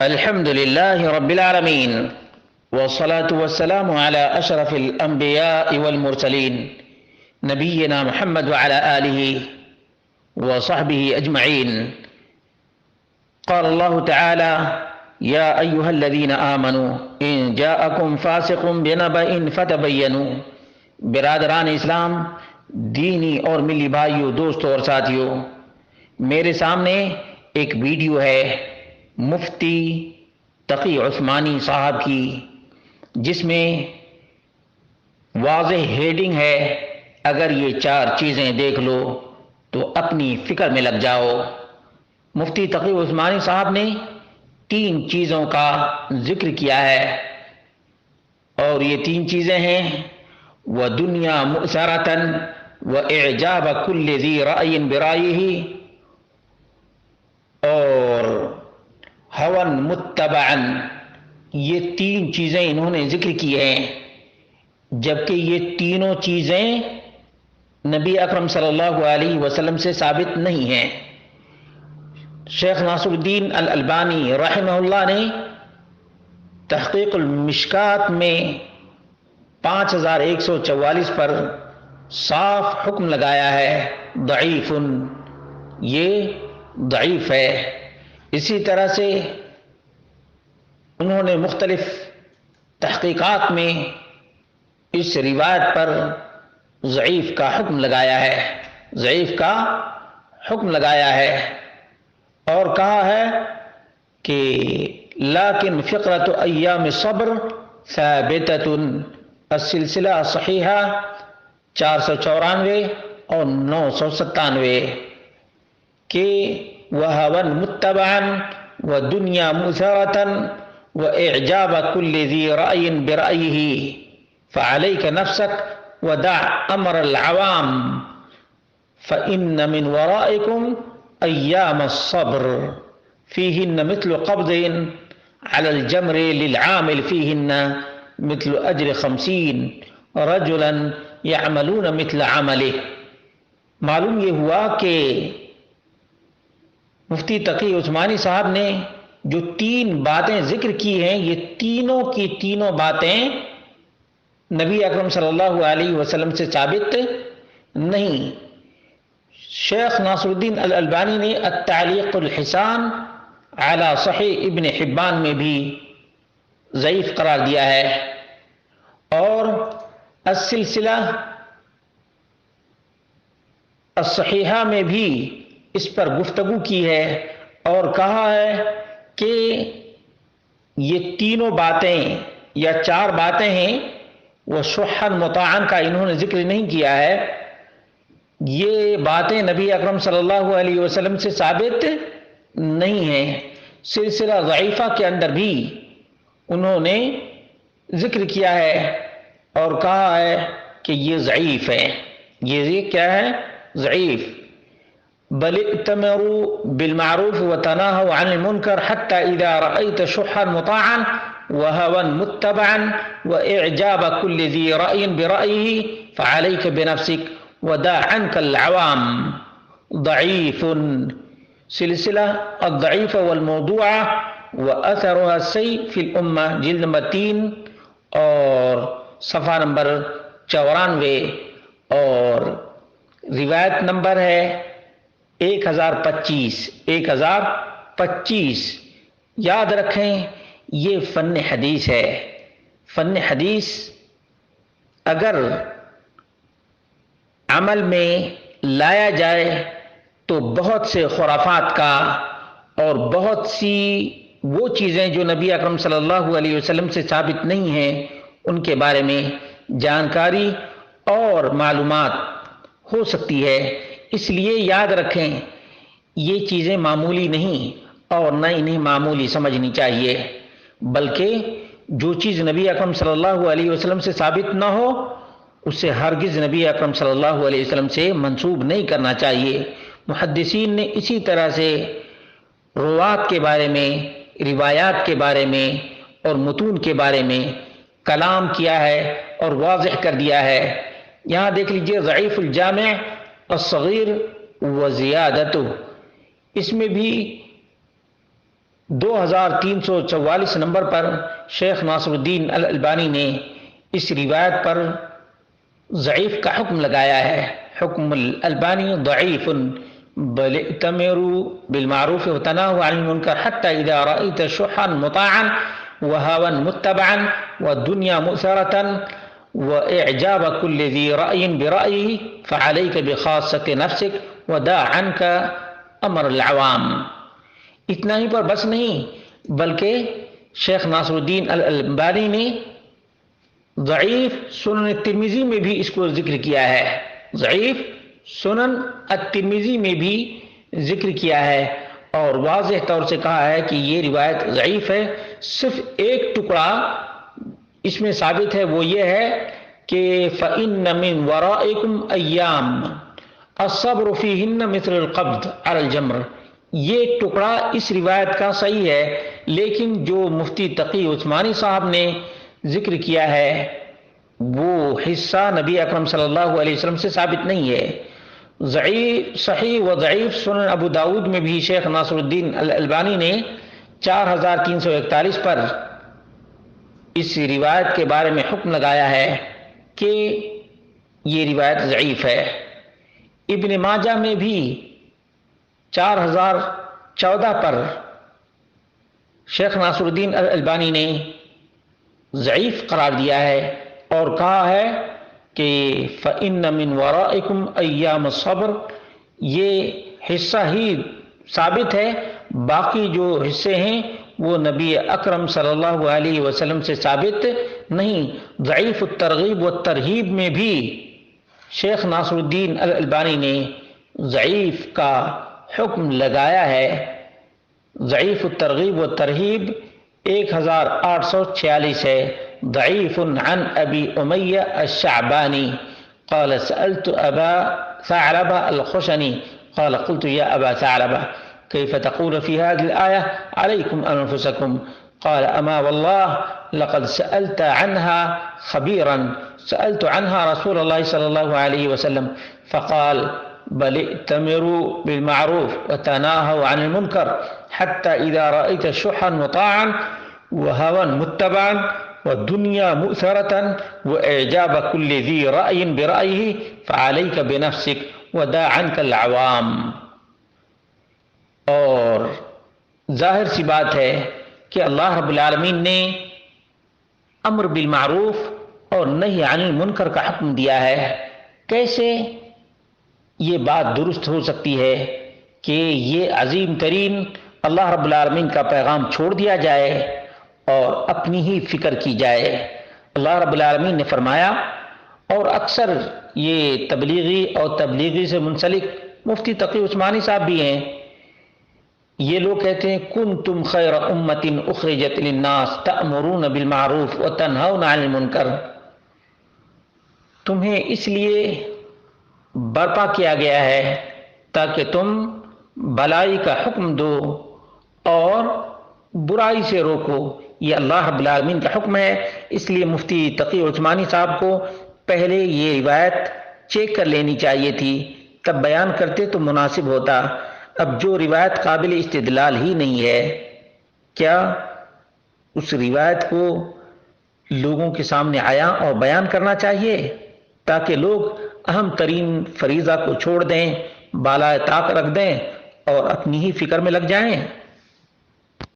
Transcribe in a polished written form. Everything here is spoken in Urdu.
الحمد لله رب العالمين، والصلاة والسلام على أشرف الأنبياء والمرسلين نبينا محمد وعلى آله وصحبه أجمعين. قال الله تعالى: يا أيها الذين آمنوا إن جاءكم فاسق بنبأ فتبينوا. برادران اسلام، دینی اور ملی بھائیوں، دوستوں اور ساتھیوں، میرے سامنے ایک ویڈیو ہے مفتی تقی عثمانی صاحب کی، جس میں واضح ہیڈنگ ہے: اگر یہ 4 چیزیں دیکھ لو تو اپنی فکر میں لگ جاؤ۔ مفتی تقی عثمانی صاحب نے 3 چیزوں کا ذکر کیا ہے، اور یہ 3 چیزیں ہیں: وَدُنْيَا مُؤْثَرَةً وَإِعْجَابَ كُلِّ ذِي رَأْيٍ بِرَأْيِهِ، اور ہون متبعن. یہ 3 چیزیں انہوں نے ذکر کی ہیں، جبکہ یہ تینوں چیزیں نبی اکرم صلی اللہ علیہ وسلم سے ثابت نہیں ہیں۔ شیخ ناصر الدین الالبانی رحمہ اللہ نے تحقیق المشکات میں 5144 پر صاف حکم لگایا ہے: ضعیف، یہ ضعیف ہے۔ اسی طرح سے انہوں نے مختلف تحقیقات میں اس روایت پر ضعیف کا حکم لگایا ہے، ضعیف کا حکم لگایا ہے، اور کہا ہے کہ لیکن فقرۃ ایام الصبر ثابتۃ، السلسلہ صحیحہ 494 اور 997، کہ وَهَوًا مُتَّبَعًا وَدُنْيَا مُؤْثَرَةً وَإِعْجَابَ كُلِّ ذِي رَأْيٍ بِرَأْيِهِ فَعَلَيْكَ نَفْسَكَ وَدَعْ أَمْرَ الْعَوَامِ فَإِنَّ مِنْ وَرَائِكُمْ أَيَّامَ الصَّبْرِ فِيهِنَّ مِثْلُ قَبْضٍ عَلَى الْجَمْرِ لِلْعَامِلِ فِيهِنَّ مِثْلُ أَجْرِ 50 رَجُلًا يَعْمَلُونَ مِثْلَ عَمَلِهِ۔ معلوم یہ ہوا کہ مفتی تقی عثمانی صاحب نے جو 3 باتیں ذکر کی ہیں، یہ تینوں کی تینوں باتیں نبی اکرم صلی اللہ علیہ وسلم سے ثابت نہیں۔ شیخ ناصر الدین الالبانی نے التعلیق الحسان علی صحیح ابن حبان میں بھی ضعیف قرار دیا ہے، اور السلسلہ الصحیحہ میں بھی اس پر گفتگو کی ہے، اور کہا ہے کہ یہ تینوں باتیں یا 4 باتیں ہیں، وہ شحًا مطاعن کا انہوں نے ذکر نہیں کیا ہے۔ یہ باتیں نبی اکرم صلی اللہ علیہ وسلم سے ثابت نہیں ہیں۔ سلسلہ ضعیفہ کے اندر بھی انہوں نے ذکر کیا ہے اور کہا ہے کہ یہ ضعیف ہے، یہ کیا ہے؟ ضعیف۔ بل ائتمروا بالمعروف وتناهوا عن المنكر حتى اذا رأيت شحا مطاعا وهوى متبعا واعجاب كل ذي رأي برأيه فعليك بنفسك ودع عنك العوام. ضعيف، سلسلہ الضعيفة والموضوعة واثرها السيء في الامة، جلد نمبر 3 اور صفحہ نمبر 94، اور روایت نمبر ہے 1025۔ یاد رکھیں، یہ فن حدیث ہے۔ فن حدیث اگر عمل میں لایا جائے تو بہت سے خرافات کا اور بہت سی وہ چیزیں جو نبی اکرم صلی اللہ علیہ وسلم سے ثابت نہیں ہیں، ان کے بارے میں جانکاری اور معلومات ہو سکتی ہے۔ اس لیے یاد رکھیں، یہ چیزیں معمولی نہیں اور نہ انہیں معمولی سمجھنی چاہیے، بلکہ جو چیز نبی اکرم صلی اللہ علیہ وسلم سے ثابت نہ ہو، اسے ہرگز نبی اکرم صلی اللہ علیہ وسلم سے منسوب نہیں کرنا چاہیے۔ محدثین نے اسی طرح سے روات کے بارے میں، روایات کے بارے میں اور متون کے بارے میں کلام کیا ہے اور واضح کر دیا ہے۔ یہاں دیکھ لیجئے ضعیف الجامع الصغیر و زیادتہ، اس میں بھی 2344 نمبر پر شیخ ناصر الدین الالبانی نے اس روایت پر ضعیف کا حکم لگایا ہے. حکم الالبانی ضعیف بل ائتمروا بالمعروف وتناهوا عن المنكر حتى إذا رأيت شحا مطاعا وهوى متبعا والدنيا مؤثرة وإعجاب كل ذي رأي برأيه فعليك بخاصة نفسك ودع عنك أمر العوام. اتنا ہی پر بس نہیں بلکہ شیخ ناصر الدین الالبانی نے ضعیف سنن ترمذی میں بھی اس کو ذکر کیا ہے. ضعیف سنن الترمذی میں بھی ذکر کیا ہے اور واضح طور سے کہا ہے کہ یہ روایت ضعیف ہے. صرف ایک ٹکڑا اس میں ثابت ہے، وہ یہ ہے کہ فَإِنَّ مِن وَرَائِكُمْ أَيَّامٍ الصَّبْرُ فِيهِنَّ مِثْلُ الْقَبْضِ عَلَى الْجَمْرِ. یہ ٹکڑا اس روایت کا صحیح ہے، لیکن جو مفتی تقی عثمانی صاحب نے ذکر کیا ہے وہ حصہ نبی اکرم صلی اللہ علیہ وسلم سے ثابت نہیں ہے. ضعیف صحیح و ضعیف سنن ابو داود میں بھی شیخ ناصر الدین الالبانی نے 4341 پر اس روایت کے بارے میں حکم لگایا ہے کہ یہ روایت ضعیف ہے. ابن ماجہ میں بھی 4014 پر شیخ ناصر الدین الالبانی نے ضعیف قرار دیا ہے اور کہا ہے کہ فَإِنَّ مِن وَرَائِكُمْ أَيَّامَ الصَّبْرِ، یہ حصہ ہی ثابت ہے، باقی جو حصے ہیں وہ نبی اکرم صلی اللہ علیہ وسلم سے ثابت نہیں. ضعیف الترغیب والترہیب میں بھی شیخ ناصر الدین الالبانی نے ضعیف کا حکم لگایا ہے. ضعیف الترغیب والترہیب 1846 ہے. ضعیف عن ابی امیہ الشعبانی قال سألت ابا ثعلبہ الخشنی قال قلت یا ابا ثعلبہ كيف تقول في هذه الآية عليكم أنفسكم قال أما والله لقد سألت عنها خبيرا سألت عنها رسول الله صلى الله عليه وسلم فقال بل ائتمروا بالمعروف وتناهوا عن المنكر حتى إذا رأيت شحا مطاعا وهوى متبعا والدنيا مؤثرة وإعجاب كل ذي رأي برأيه فعليك بنفسك ودع عنك العوام. اور ظاہر سی بات ہے کہ اللہ رب العالمین نے امر بالمعروف اور نہی عن المنکر کا حکم دیا ہے. کیسے یہ بات درست ہو سکتی ہے کہ یہ عظیم ترین اللہ رب العالمین کا پیغام چھوڑ دیا جائے اور اپنی ہی فکر کی جائے؟ اللہ رب العالمین نے فرمایا، اور اکثر یہ تبلیغی اور تبلیغی سے منسلک مفتی تقی عثمانی صاحب بھی ہیں، یہ لوگ کہتے ہیں کنتم خیر امت اخرجت للناس تأمرون بالمعروف وتنہون عن المنکر. تمہیں اس لیے برپا کیا گیا ہے تاکہ تم بھلائی کا حکم دو اور برائی سے روکو. یہ اللہ رب العالمین کا حکم ہے. اس لیے مفتی تقی عثمانی صاحب کو پہلے یہ روایت چیک کر لینی چاہیے تھی، تب بیان کرتے تو مناسب ہوتا. اب جو روایت قابل استدلال ہی نہیں ہے، کیا اس روایت کو لوگوں کے سامنے آیا اور بیان کرنا چاہیے تاکہ لوگ اہم ترین فریضہ کو چھوڑ دیں، بالائے طاق رکھ دیں اور اپنی ہی فکر میں لگ جائیں؟